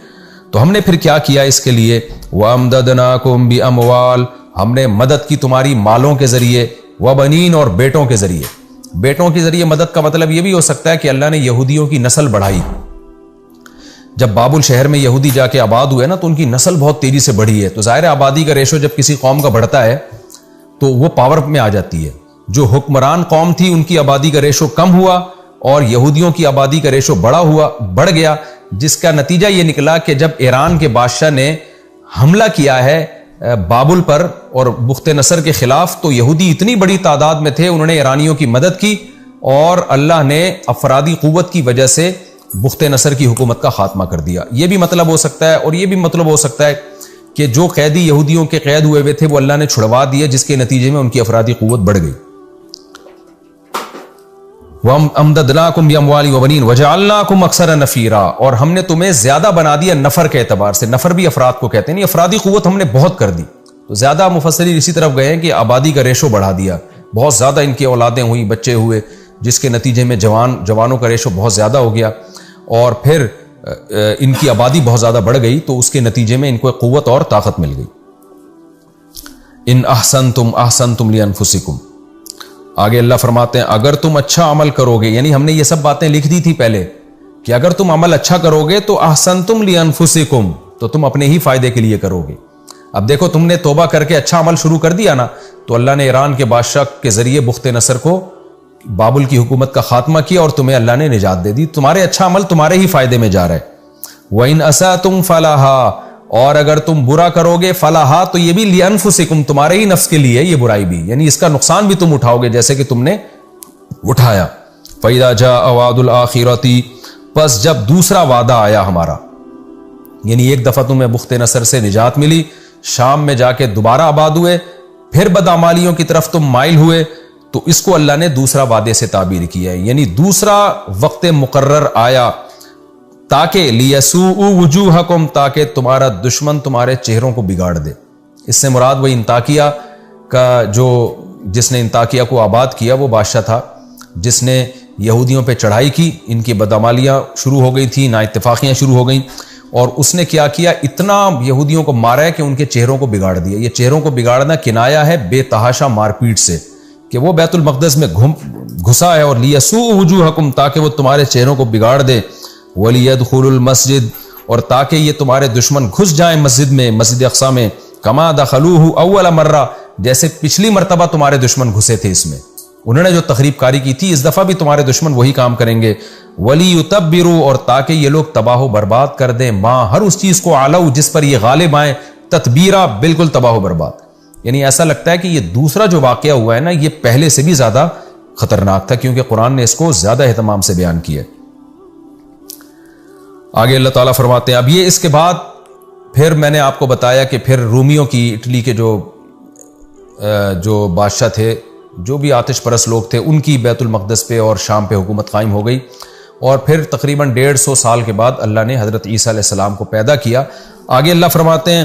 تو ہم نے پھر کیا کیا اس کے لیے، وَأَمْدَدْنَاكُمْ بِأَمْوَالٍ، ہم نے مدد کی تمہاری مالوں کے ذریعے، وَبَنِينَ، اور بیٹوں کے ذریعے. بیٹوں کے ذریعے مدد کا مطلب یہ بھی ہو سکتا ہے کہ اللہ نے یہودیوں کی نسل بڑھائی. جب بابل شہر میں یہودی جا کے آباد ہوئے نا تو ان کی نسل بہت تیزی سے بڑھی ہے. تو ظاہر آبادی کا ریشو جب کسی قوم کا بڑھتا ہے تو وہ پاور میں آ جاتی ہے. جو حکمران قوم تھی ان کی آبادی کا ریشو کم ہوا اور یہودیوں کی آبادی کا ریشو بڑھ گیا، جس کا نتیجہ یہ نکلا کہ جب ایران کے بادشاہ نے حملہ کیا ہے بابل پر اور بخت نصر کے خلاف، تو یہودی اتنی بڑی تعداد میں تھے، انہوں نے ایرانیوں کی مدد کی اور اللہ نے افرادی قوت کی وجہ سے بخت نصر کی حکومت کا خاتمہ کر دیا. یہ بھی مطلب ہو سکتا ہے، اور یہ بھی مطلب ہو سکتا ہے کہ جو قیدی یہودیوں کے قید ہوئے تھے وہ اللہ نے چھڑوا دیے، جس کے نتیجے میں ان کی افرادی قوت بڑھ گئی. وَأَمْدَدْنَاكُمْ بِأَمْوَالٍ وَبَنِينَ وَجَعَلْنَاكُمْ أَكْثَرَ نَفِيرًا، اور ہم نے تمہیں زیادہ بنا دیا نفر کے اعتبار سے. نفر بھی افراد کو کہتے ہیں، نہیں، افرادی قوت ہم نے بہت کر دی. تو زیادہ مفسرین اسی طرف گئے ہیں کہ آبادی کا ریشو بڑھا دیا، بہت زیادہ ان کی اولادیں ہوئی، بچے ہوئے، جس کے نتیجے میں جوانوں کا ریشو بہت زیادہ ہو گیا، اور پھر ان کی آبادی بہت زیادہ بڑھ گئی، تو اس کے نتیجے میں ان کو قوت اور طاقت مل گئی. ان احسنتم احسنتم لانفسکم، آگے اللہ فرماتے ہیں اگر تم اچھا عمل کرو گے، یعنی ہم نے یہ سب باتیں لکھ دی تھی پہلے کہ اگر تم عمل اچھا کرو گے تو احسنتم لانفسکم، تو تم اپنے ہی فائدے کے لیے کرو گے. اب دیکھو تم نے توبہ کر کے اچھا عمل شروع کر دیا نا، تو اللہ نے ایران کے بادشاہ کے ذریعے بخت نصر کو، بابل کی حکومت کا خاتمہ کیا اور تمہیں اللہ نے نجات دے دی. تمہارے اچھا عمل تمہارے ہی فائدے میں جا رہا ہے. وَإِنْ أَسَأْتُمْ فَلَهَا، اور اگر تم برا کرو گے، فَلَهَا، تو یہ بھی لِأَنفُسِكُمْ، تمہارے ہی نفس کے لیے یہ برائی بھی، یعنی اس کا نقصان بھی تم اٹھاؤ گے جیسے کہ تم نے اٹھایا. فَإِذَا جَاءَ وَعْدُ الْآخِرَةِ، پس جب دوسرا وعدہ آیا ہمارا، یعنی ایک دفعہ تمہیں بخت نصر سے نجات ملی، شام میں جا کے دوبارہ آباد ہوئے، پھر بدعمالیوں کی طرف تم مائل ہوئے، تو اس کو اللہ نے دوسرا وعدے سے تعبیر کیا ہے، یعنی دوسرا وقت مقرر آیا تاکہ لیسوء وجوہکم، تاکہ تمہارا دشمن تمہارے چہروں کو بگاڑ دے. اس سے مراد وہ انطاکیہ کا جس نے انطاکیہ کو آباد کیا وہ بادشاہ تھا جس نے یہودیوں پہ چڑھائی کی، ان کی بدعمالیاں شروع ہو گئی تھیں، نااتفاقیاں شروع ہو گئیں، اور اس نے کیا اتنا یہودیوں کو مارا ہے کہ ان کے چہروں کو بگاڑ دیا. یہ چہروں کو بگاڑنا کنایا ہے بے تحاشا مار پیٹ سے، کہ وہ بیت المقدس میں گھسا ہے، اور لیسوء وجوہکم، تاکہ وہ تمہارے چہروں کو بگاڑ دے، وَلِيَدْخُلُوا الْمَسْجِدَ، اور تاکہ یہ تمہارے دشمن گھس جائیں مسجد میں، مسجد اقصیٰ میں، کما دخلوہ اول مرہ، جیسے پچھلی مرتبہ تمہارے دشمن گھسے تھے اس میں، انہوں نے جو تخریب کاری کی تھی، اس دفعہ بھی تمہارے دشمن وہی کام کریں گے. وَلِيُتَبِّرُوا، اور تاکہ یہ لوگ تباہ و برباد کر دیں، ماں، ہر اس چیز کو، عَلَوْا، جس پر یہ غالب آئیں، تتبیرہ، بالکل تباہ و برباد. یعنی ایسا لگتا ہے کہ یہ دوسرا جو واقعہ ہوا ہے نا، یہ پہلے سے بھی زیادہ خطرناک تھا، کیونکہ قرآن نے اس کو زیادہ اہتمام سے بیان کیا. آگے اللہ تعالیٰ فرماتے ہیں، اب یہ اس کے بعد پھر میں نے آپ کو بتایا کہ پھر رومیوں کی، اٹلی کے جو بادشاہ تھے، جو بھی آتش پرست لوگ تھے، ان کی بیت المقدس پہ اور شام پہ حکومت قائم ہو گئی، اور پھر تقریباً 150 سال کے بعد اللہ نے حضرت عیسیٰ علیہ السلام کو پیدا کیا. آگے اللہ فرماتے ہیں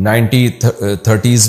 1930s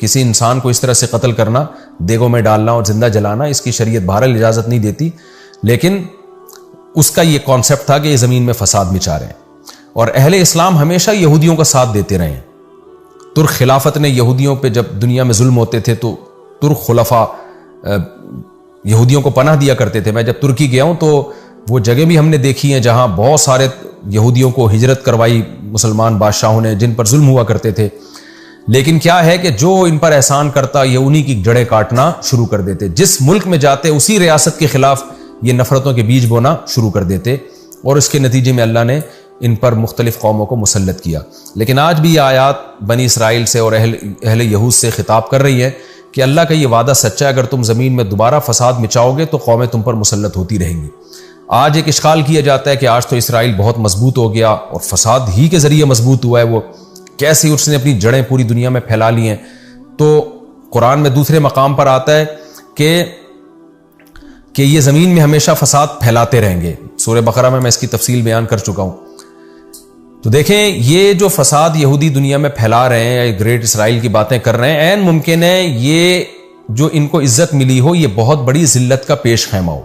کسی انسان کو اس طرح سے قتل کرنا، دیگوں میں ڈالنا اور زندہ جلانا، اس کی شریعت بہرحال اجازت نہیں دیتی، لیکن اس کا یہ کانسیپٹ تھا کہ یہ زمین میں فساد مچا رہے ہیں۔ اور اہل اسلام ہمیشہ یہودیوں کا ساتھ دیتے رہے ہیں۔ ترک خلافت نے یہودیوں پہ جب دنیا میں ظلم ہوتے تھے تو ترک خلفاء یہودیوں کو پناہ دیا کرتے تھے۔ میں جب ترکی گیا ہوں تو وہ جگہ بھی ہم نے دیکھی ہیں جہاں بہت سارے یہودیوں کو ہجرت کروائی مسلمان بادشاہوں نے جن پر ظلم ہوا کرتے تھے، لیکن کیا ہے کہ جو ان پر احسان کرتا یہ انہی کی جڑیں کاٹنا شروع کر دیتے، جس ملک میں جاتے اسی ریاست کے خلاف یہ نفرتوں کے بیج بونا شروع کر دیتے، اور اس کے نتیجے میں اللہ نے ان پر مختلف قوموں کو مسلط کیا۔ لیکن آج بھی یہ آیات بنی اسرائیل سے اور اہل یہود سے خطاب کر رہی ہے کہ اللہ کا یہ وعدہ سچا ہے، اگر تم زمین میں دوبارہ فساد مچاؤ گے تو قومیں تم پر مسلط ہوتی رہیں گی۔ آج ایک اشکال کیا جاتا ہے کہ آج تو اسرائیل بہت مضبوط ہو گیا اور فساد ہی کے ذریعے مضبوط ہوا ہے، وہ کیسے اس نے اپنی جڑیں پوری دنیا میں پھیلا لی ہیں۔ تو قرآن میں دوسرے مقام پر آتا ہے کہ یہ زمین میں ہمیشہ فساد پھیلاتے رہیں گے۔ سورہ بقرہ میں اس کی تفصیل بیان کر چکا ہوں۔ تو دیکھیں یہ جو فساد یہودی دنیا میں پھیلا رہے ہیں، گریٹ اسرائیل کی باتیں کر رہے ہیں، عین ممکن ہے یہ جو ان کو عزت ملی ہو یہ بہت بڑی ذلت کا پیش خیمہ ہو،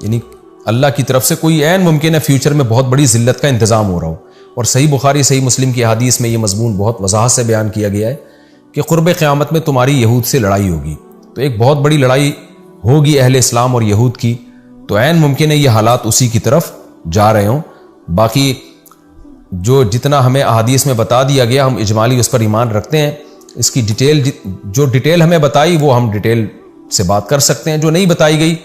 یعنی اللہ کی طرف سے کوئی عین ممکن ہے فیوچر میں بہت بڑی ذلت کا انتظام ہو رہا ہو۔ اور صحیح بخاری صحیح مسلم کی احادیث میں یہ مضمون بہت وضاحت سے بیان کیا گیا ہے کہ قرب قیامت میں تمہاری یہود سے لڑائی ہوگی، تو ایک بہت بڑی لڑائی ہوگی اہل اسلام اور یہود کی، تو عین ممکن ہے یہ حالات اسی کی طرف جا رہے ہوں۔ باقی جو جتنا ہمیں احادیث میں بتا دیا گیا ہم اجمالی اس پر ایمان رکھتے ہیں، اس کی ڈیٹیل ہمیں بتائی وہ ہم ڈیٹیل سے بات کر سکتے ہیں، جو نہیں بتائی گئی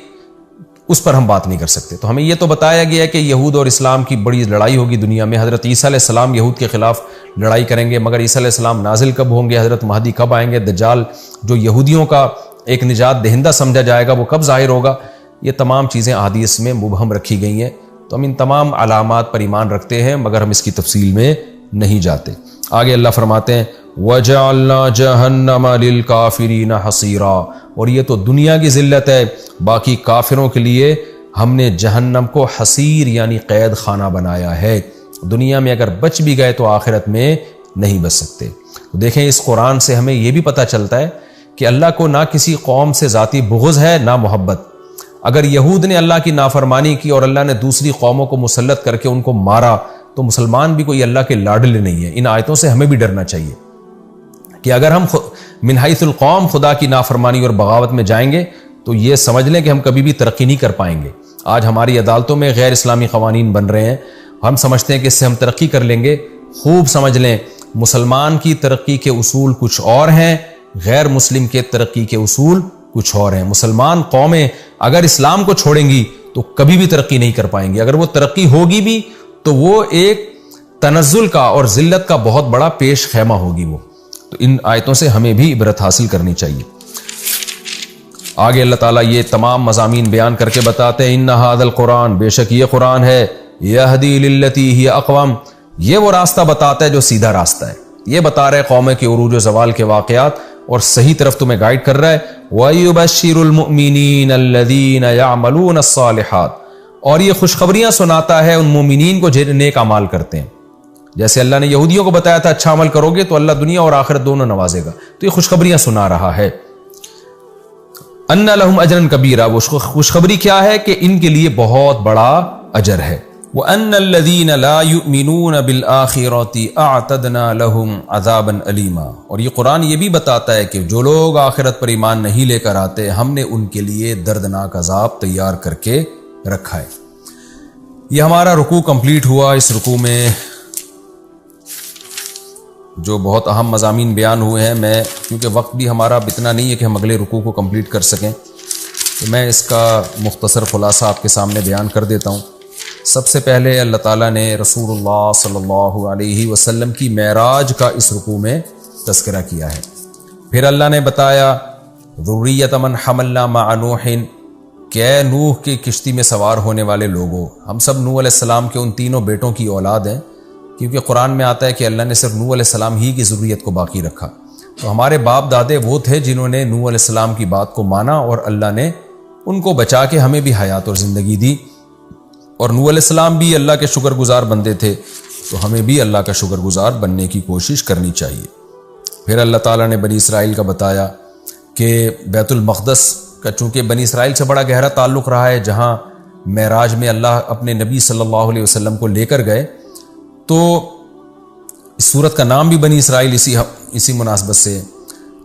اس پر ہم بات نہیں کر سکتے۔ تو ہمیں یہ تو بتایا گیا ہے کہ یہود اور اسلام کی بڑی لڑائی ہوگی دنیا میں، حضرت عیسیٰ علیہ السلام یہود کے خلاف لڑائی کریں گے، مگر عیسیٰ علیہ السلام نازل کب ہوں گے، حضرت مہدی کب آئیں گے، دجال جو یہودیوں کا ایک نجات دہندہ سمجھا جائے گا وہ کب ظاہر ہوگا، یہ تمام چیزیں احادیث میں مبہم رکھی گئی ہیں۔ تو ہم ان تمام علامات پر ایمان رکھتے ہیں مگر ہم اس کی تفصیل میں نہیں جاتے۔ آگے اللہ فرماتے ہیں وَجَعَلْنَا جَهَنَّمَ لِلْكَافِرِينَ حَصِيرًا، اور یہ تو دنیا کی ذلت ہے، باقی کافروں کے لیے ہم نے جہنم کو حصیر یعنی قید خانہ بنایا ہے۔ دنیا میں اگر بچ بھی گئے تو آخرت میں نہیں بچ سکتے۔ تو دیکھیں اس قرآن سے ہمیں یہ بھی پتہ چلتا ہے کہ اللہ کو نہ کسی قوم سے ذاتی بغض ہے نہ محبت۔ اگر یہود نے اللہ کی نافرمانی کی اور اللہ نے دوسری قوموں کو مسلط کر کے ان کو مارا تو مسلمان بھی کوئی اللہ کے لاڈلے نہیں ہے۔ ان آیتوں سے ہمیں بھی ڈرنا چاہیے کہ اگر ہم من حیث القوم خدا کی نافرمانی اور بغاوت میں جائیں گے تو یہ سمجھ لیں کہ ہم کبھی بھی ترقی نہیں کر پائیں گے۔ آج ہماری عدالتوں میں غیر اسلامی قوانین بن رہے ہیں، ہم سمجھتے ہیں کہ اس سے ہم ترقی کر لیں گے۔ خوب سمجھ لیں مسلمان کی ترقی کے اصول کچھ اور ہیں، غیر مسلم کے ترقی کے اصول کچھ اور ہیں۔ مسلمان قومیں اگر اسلام کو چھوڑیں گی تو کبھی بھی ترقی نہیں کر پائیں گی، اگر وہ ترقی ہوگی بھی تو وہ ایک تنزل کا اور ذلت کا بہت بڑا پیش خیمہ ہوگی وہ۔ تو ان آیتوں سے ہمیں بھی عبرت حاصل کرنی چاہیے۔ آگے اللہ تعالیٰ یہ تمام مضامین بیان کر کے بتاتے ہیں ان ھذا القرآن، بے شک یہ قرآن ہے، یہدی للتی ہی اقوم، یہ وہ راستہ بتاتا ہے جو سیدھا راستہ ہے، یہ بتا رہے قومیں کے عروج و زوال کے واقعات اور صحیح طرف تمہیں گائیڈ کر رہا ہے۔ وَيُبَشِّرُ الْمُؤْمِنِينَ الَّذِينَ يَعْمَلُونَ الصَّالِحَاتِ، اور یہ خوشخبریاں سناتا ہے ان مومنین کو جو نیک اعمال کرتے ہیں۔ جیسے اللہ نے یہودیوں کو بتایا تھا اچھا عمل کرو گے تو اللہ دنیا اور آخرت دونوں نوازے گا، تو یہ خوشخبریاں سنا رہا ہے۔ ان لہم اجرا کبیرا، وہ خوشخبری کیا ہے کہ ان کے لیے بہت بڑا اجر ہے۔ وان الذین لا یؤمنون بالآخرۃ اعتدنا لهم عذابا الیما، اور یہ قرآن یہ بھی بتاتا ہے کہ جو لوگ آخرت پر ایمان نہیں لے کر آتے ہم نے ان کے لیے دردناک عذاب تیار کر کے رکھا ہے۔ یہ ہمارا رکوع کمپلیٹ ہوا۔ اس رکوع میں جو بہت اہم مضامین بیان ہوئے ہیں، میں کیونکہ وقت بھی ہمارا اتنا نہیں ہے کہ ہم اگلے رکوع کو کمپلیٹ کر سکیں تو میں اس کا مختصر خلاصہ آپ کے سامنے بیان کر دیتا ہوں۔ سب سے پہلے اللہ تعالیٰ نے رسول اللہ صلی اللہ علیہ وسلم کی معراج کا اس رکوع میں تذکرہ کیا ہے۔ پھر اللہ نے بتایا ذریۃ من حملنا مع نوح، کہ اے نوح کی کشتی میں سوار ہونے والے لوگوں، ہم سب نوح علیہ السلام کے ان تینوں بیٹوں کی اولاد ہیں، کیونکہ قرآن میں آتا ہے کہ اللہ نے صرف نوح علیہ السلام ہی کی ذریت کو باقی رکھا۔ تو ہمارے باپ دادے وہ تھے جنہوں نے نوح علیہ السلام کی بات کو مانا اور اللہ نے ان کو بچا کے ہمیں بھی حیات اور زندگی دی، اور نوح علیہ السلام بھی اللہ کے شکر گزار بندے تھے، تو ہمیں بھی اللہ کا شکر گزار بننے کی کوشش کرنی چاہیے۔ پھر اللہ تعالیٰ نے بنی اسرائیل کا بتایا کہ بیت المقدس کا چونکہ بنی اسرائیل سے بڑا گہرا تعلق رہا ہے، جہاں معراج میں اللہ اپنے نبی صلی اللہ علیہ وسلم کو لے کر گئے، تو اس سورت کا نام بھی بنی اسرائیل اسی مناسبت سے۔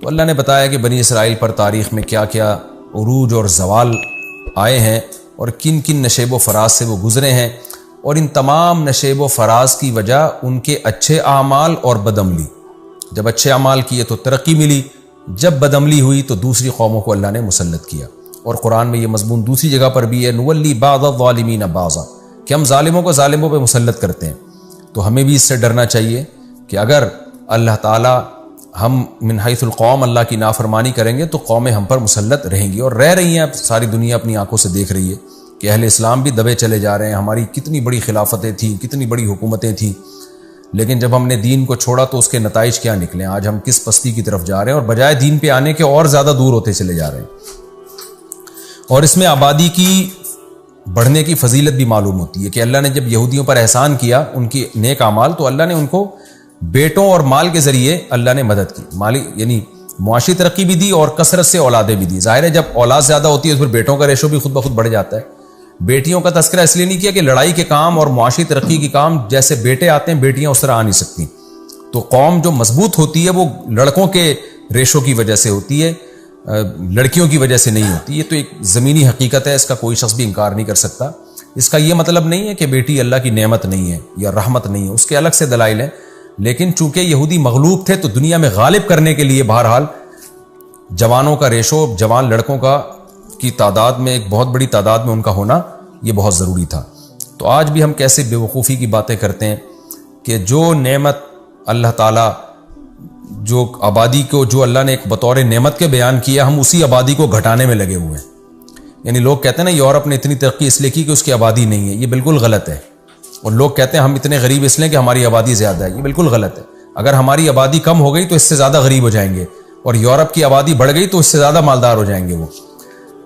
تو اللہ نے بتایا کہ بنی اسرائیل پر تاریخ میں کیا کیا عروج اور زوال آئے ہیں اور کن کن نشیب و فراز سے وہ گزرے ہیں، اور ان تمام نشیب و فراز کی وجہ ان کے اچھے اعمال اور بدعملی۔ جب اچھے اعمال کیے تو ترقی ملی، جب بدعملی ہوئی تو دوسری قوموں کو اللہ نے مسلط کیا۔ اور قرآن میں یہ مضمون دوسری جگہ پر بھی ہے، نولی بعض الظالمین بعضا، کہ ہم ظالموں کو ظالموں پہ مسلط کرتے ہیں۔ تو ہمیں بھی اس سے ڈرنا چاہیے کہ اگر اللہ تعالیٰ ہم من حیث القوم اللہ کی نافرمانی کریں گے تو قومیں ہم پر مسلط رہیں گی، اور رہ رہی ہیں۔ ساری دنیا اپنی آنکھوں سے دیکھ رہی ہے کہ اہل اسلام بھی دبے چلے جا رہے ہیں۔ ہماری کتنی بڑی خلافتیں تھیں، کتنی بڑی حکومتیں تھیں، لیکن جب ہم نے دین کو چھوڑا تو اس کے نتائج کیا نکلے؟ آج ہم کس پستی کی طرف جا رہے ہیں، اور بجائے دین پہ آنے کے اور زیادہ دور ہوتے چلے جا رہے ہیں۔ اور اس میں آبادی کی بڑھنے کی فضیلت بھی معلوم ہوتی ہے کہ اللہ نے جب یہودیوں پر احسان کیا ان کی نیک اعمال، تو اللہ نے ان کو بیٹوں اور مال کے ذریعے اللہ نے مدد کی، مالی یعنی معاشی ترقی بھی دی اور کثرت سے اولادیں بھی دی۔ ظاہر ہے جب اولاد زیادہ ہوتی ہے تو پھر بیٹوں کا ریشو بھی خود بخود بڑھ جاتا ہے۔ بیٹیوں کا تذکرہ اس لیے نہیں کیا کہ لڑائی کے کام اور معاشی ترقی کے کام جیسے بیٹے آتے ہیں بیٹیاں اس طرح آ نہیں سکتی۔ تو قوم جو مضبوط ہوتی ہے وہ لڑکوں کے ریشو کی وجہ سے ہوتی ہے، لڑکیوں کی وجہ سے نہیں ہوتی۔ یہ تو ایک زمینی حقیقت ہے، اس کا کوئی شخص بھی انکار نہیں کر سکتا۔ اس کا یہ مطلب نہیں ہے کہ بیٹی اللہ کی نعمت نہیں ہے یا رحمت نہیں ہے، اس کے الگ سے دلائل ہیں۔ لیکن چونکہ یہودی مغلوب تھے تو دنیا میں غالب کرنے کے لیے بہرحال جوانوں کا ریشو، جوان لڑکوں کا کی تعداد میں ایک بہت بڑی تعداد میں ان کا ہونا یہ بہت ضروری تھا۔ تو آج بھی ہم کیسے بے وقوفی کی باتیں کرتے ہیں کہ جو نعمت اللہ تعالیٰ، جو آبادی کو جو اللہ نے ایک بطور نعمت کے بیان کیا، ہم اسی آبادی کو گھٹانے میں لگے ہوئے ہیں۔ یعنی لوگ کہتے ہیں نا یورپ نے اتنی ترقی اس لیے کی کہ اس کی آبادی نہیں ہے، یہ بالکل غلط ہے۔ اور لوگ کہتے ہیں ہم اتنے غریب اس لیے کہ ہماری آبادی زیادہ ہے، یہ بالکل غلط ہے۔ اگر ہماری آبادی کم ہو گئی تو اس سے زیادہ غریب ہو جائیں گے، اور یورپ کی آبادی بڑھ گئی تو اس سے زیادہ مالدار ہو جائیں گے وہ۔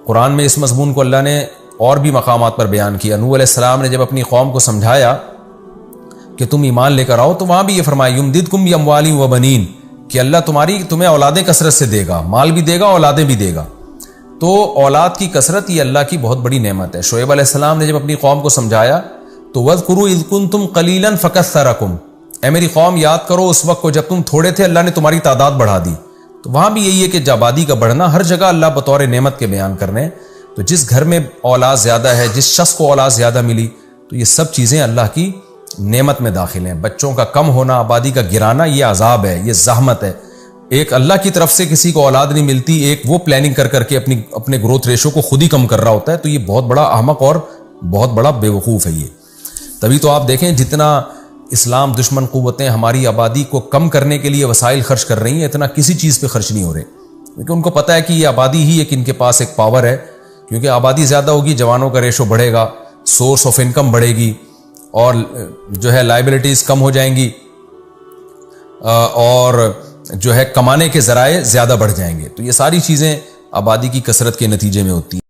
قرآن میں اس مضمون کو اللہ نے اور بھی مقامات پر بیان کیا۔ نوح علیہ السلام نے جب اپنی قوم کو سمجھایا کہ تم ایمان لے کر آؤ تو وہاں بھی یہ فرمایا یمددکم باموال وبنین، کہ اللہ تمہیں اولادیں کثرت سے دے گا، مال بھی دے گا، اولادیں بھی دے گا۔ تو اولاد کی کثرت یہ اللہ کی بہت بڑی نعمت ہے۔ شعیب علیہ السلام نے جب اپنی قوم کو سمجھایا تو وَاذْكُرُوا إِذْ كُنْتُمْ قَلِيلًا فَكَثَّرَكُمْ، اے میری قوم یاد کرو اس وقت کو جب تم تھوڑے تھے، اللہ نے تمہاری تعداد بڑھا دی۔ تو وہاں بھی یہی ہے کہ آبادی کا بڑھنا ہر جگہ اللہ بطور نعمت کے بیان کر رہے ہیں۔ تو جس گھر میں اولاد زیادہ ہے، جس شخص کو اولاد زیادہ ملی، تو یہ سب چیزیں اللہ کی نعمت میں داخل ہیں۔ بچوں کا کم ہونا، آبادی کا گرانا، یہ عذاب ہے، یہ زحمت ہے۔ ایک اللہ کی طرف سے کسی کو اولاد نہیں ملتی، ایک وہ پلاننگ کر کے اپنے گروتھ ریشو کو خود ہی کم کر رہا ہوتا ہے، تو یہ بہت بڑا احمق اور بہت بڑا بے وقوف ہے یہ۔ تبھی تو آپ دیکھیں جتنا اسلام دشمن قوتیں ہماری آبادی کو کم کرنے کے لیے وسائل خرچ کر رہی ہیں، اتنا کسی چیز پہ خرچ نہیں ہو رہے، کیونکہ ان کو پتہ ہے کہ یہ آبادی ہی ایک ان کے پاس ایک پاور ہے۔ کیونکہ آبادی زیادہ ہوگی، جوانوں کا ریشو بڑھے گا، سورس آف انکم بڑھے گی، اور جو ہے لائبلٹیز کم ہو جائیں گی، اور جو ہے کمانے کے ذرائع زیادہ بڑھ جائیں گے۔ تو یہ ساری چیزیں آبادی کی کثرت کے نتیجے میں ہوتی ہیں۔